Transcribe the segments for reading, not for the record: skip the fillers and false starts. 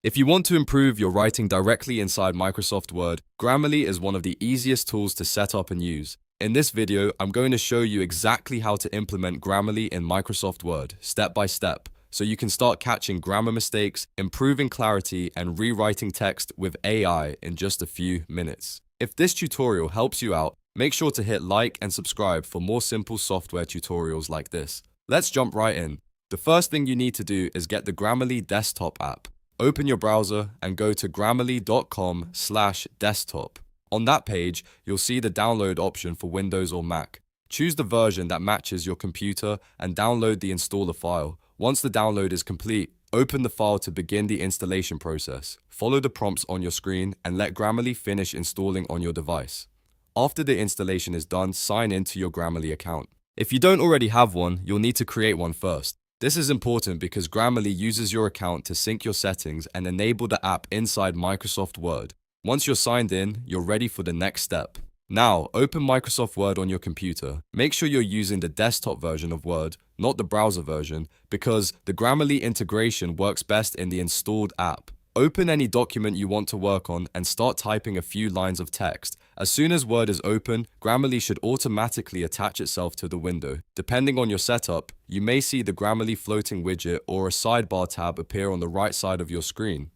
If you want to improve your writing directly inside Microsoft Word, Grammarly is one of the easiest tools to set up and use. In this video, I'm going to show you exactly how to implement Grammarly in Microsoft Word, step by step, so you can start catching grammar mistakes, improving clarity, and rewriting text with AI in just a few minutes. If this tutorial helps you out, make sure to hit like and subscribe for more simple software tutorials like this. Let's jump right in. The first thing you need to do is get the Grammarly desktop app. Open your browser and go to grammarly.com/desktop. On that page, you'll see the download option for Windows or Mac. Choose the version that matches your computer and download the installer file. Once the download is complete, open the file to begin the installation process. Follow the prompts on your screen and let Grammarly finish installing on your device. After the installation is done, sign in to your Grammarly account. If you don't already have one, you'll need to create one first. This is important because Grammarly uses your account to sync your settings and enable the app inside Microsoft Word. Once you're signed in, you're ready for the next step. Now, open Microsoft Word on your computer. Make sure you're using the desktop version of Word, not the browser version, because the Grammarly integration works best in the installed app. Open any document you want to work on and start typing a few lines of text. As soon as Word is open, Grammarly should automatically attach itself to the window. Depending on your setup, you may see the Grammarly floating widget or a sidebar tab appear on the right side of your screen.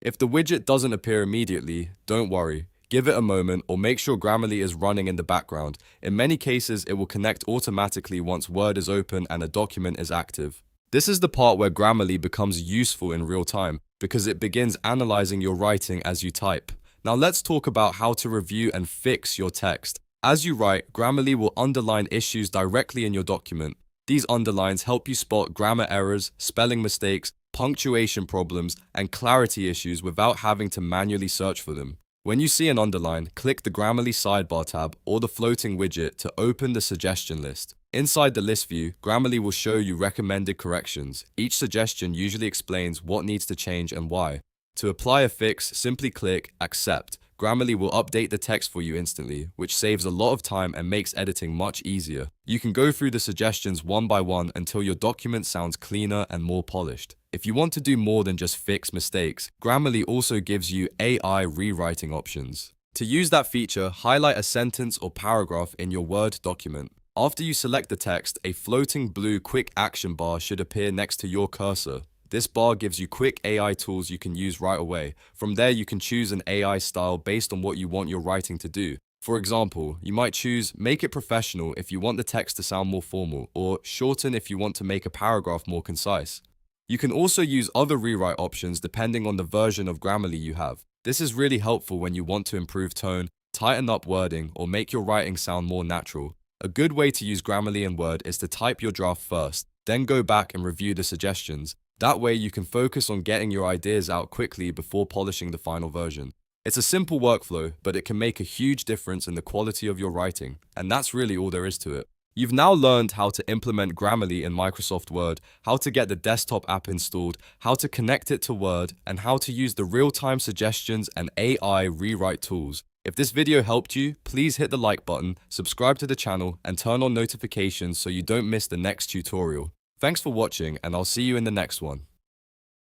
If the widget doesn't appear immediately, don't worry. Give it a moment or make sure Grammarly is running in the background. In many cases, it will connect automatically once Word is open and a document is active. This is the part where Grammarly becomes useful in real time because it begins analyzing your writing as you type. Now let's talk about how to review and fix your text. As you write, Grammarly will underline issues directly in your document. These underlines help you spot grammar errors, spelling mistakes, punctuation problems, and clarity issues without having to manually search for them. When you see an underline, click the Grammarly sidebar tab or the floating widget to open the suggestion list. Inside the list view, Grammarly will show you recommended corrections. Each suggestion usually explains what needs to change and why. To apply a fix, simply click Accept. Grammarly will update the text for you instantly, which saves a lot of time and makes editing much easier. You can go through the suggestions one by one until your document sounds cleaner and more polished. If you want to do more than just fix mistakes, Grammarly also gives you AI rewriting options. To use that feature, highlight a sentence or paragraph in your Word document. After you select the text, a floating blue quick action bar should appear next to your cursor. This bar gives you quick AI tools you can use right away. From there, you can choose an AI style based on what you want your writing to do. For example, you might choose Make it professional if you want the text to sound more formal, or Shorten if you want to make a paragraph more concise. You can also use other rewrite options depending on the version of Grammarly you have. This is really helpful when you want to improve tone, tighten up wording, or make your writing sound more natural. A good way to use Grammarly in Word is to type your draft first, then go back and review the suggestions. That way you can focus on getting your ideas out quickly before polishing the final version. It's a simple workflow, but it can make a huge difference in the quality of your writing, and that's really all there is to it. You've now learned how to implement Grammarly in Microsoft Word, how to get the desktop app installed, how to connect it to Word, and how to use the real-time suggestions and AI rewrite tools. If this video helped you, please hit the like button, subscribe to the channel, and turn on notifications so you don't miss the next tutorial. Thanks for watching, and I'll see you in the next one.